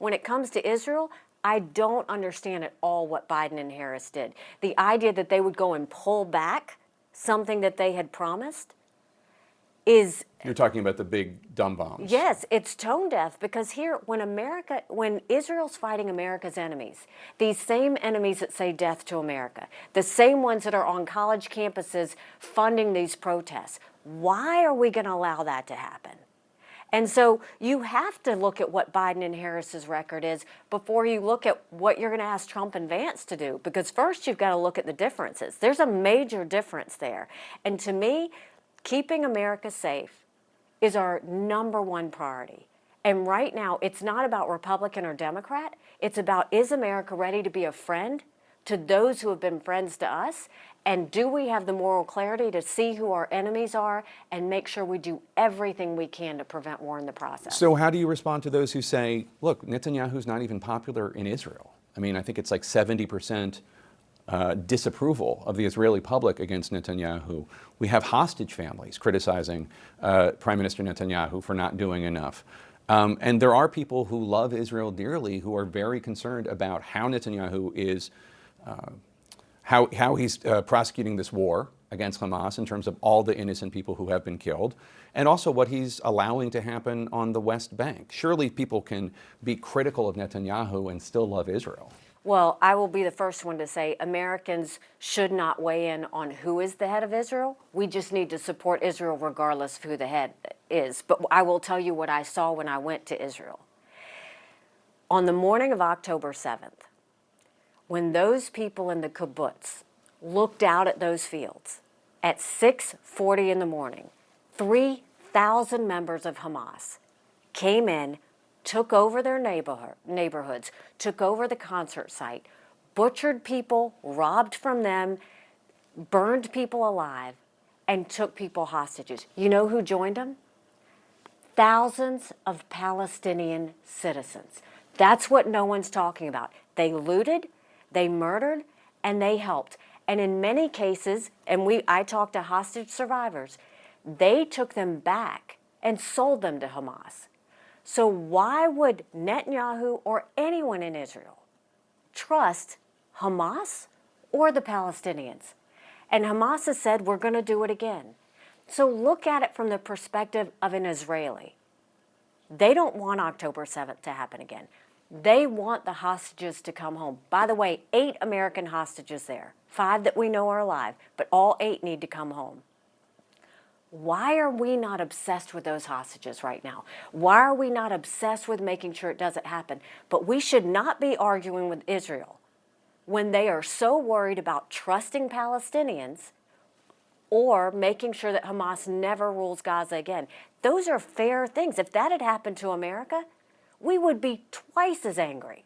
when it comes to Israel, I don't understand at all what Biden and Harris did. The idea that they would go and pull back something that they had promised is... You're talking about the big dumb bombs. Yes, it's tone deaf, because here, when Israel's fighting America's enemies, these same enemies that say death to America, the same ones that are on college campuses funding these protests, why are we going to allow that to happen? And so you have to look at what Biden and Harris's record is before you look at what you're going to ask Trump and Vance to do, because first you've got to look at the differences. There's a major difference there. And to me, keeping America safe is our #1 priority. And right now, it's not about Republican or Democrat. It's about, is America ready to be a friend to those who have been friends to us? And do we have the moral clarity to see who our enemies are and make sure we do everything we can to prevent war in the process? So how do you respond to those who say, look, Netanyahu's not even popular in Israel? I mean, I think it's like 70% disapproval of the Israeli public against Netanyahu. We have hostage families criticizing Prime Minister Netanyahu for not doing enough. And there are people who love Israel dearly who are very concerned about how Netanyahu is, how he's prosecuting this war against Hamas in terms of all the innocent people who have been killed, and also what he's allowing to happen on the West Bank. Surely people can be critical of Netanyahu and still love Israel. Well, I will be the first one to say Americans should not weigh in on who is the head of Israel. We just need to support Israel regardless of who the head is. But I will tell you what I saw when I went to Israel. On the morning of October 7th, when those people in the kibbutz looked out at those fields at 6:40 in the morning, 3,000 members of Hamas came in, took over their neighborhoods, took over the concert site, butchered people, robbed from them, burned people alive, and took people hostages. You know who joined them? Thousands of Palestinian citizens. That's what no one's talking about. They looted, they murdered, and they helped. And in many cases, I talked to hostage survivors, they took them back and sold them to Hamas. So why would Netanyahu or anyone in Israel trust Hamas or the Palestinians? And Hamas has said, we're going to do it again. So look at it from the perspective of an Israeli. They don't want October 7th to happen again. They want the hostages to come home. By the way, 8 American hostages there, 5 that we know are alive, but all 8 need to come home. Why are we not obsessed with those hostages right now? Why are we not obsessed with making sure it doesn't happen? But we should not be arguing with Israel when they are so worried about trusting Palestinians or making sure that Hamas never rules Gaza again. Those are fair things. If that had happened to America, we would be twice as angry.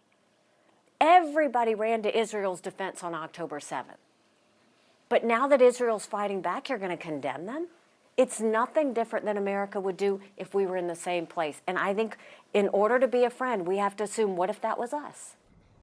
Everybody ran to Israel's defense on October 7th. But now that Israel's fighting back, you're going to condemn them? It's nothing different than America would do if we were in the same place. And I think in order to be a friend, we have to assume, what if that was us?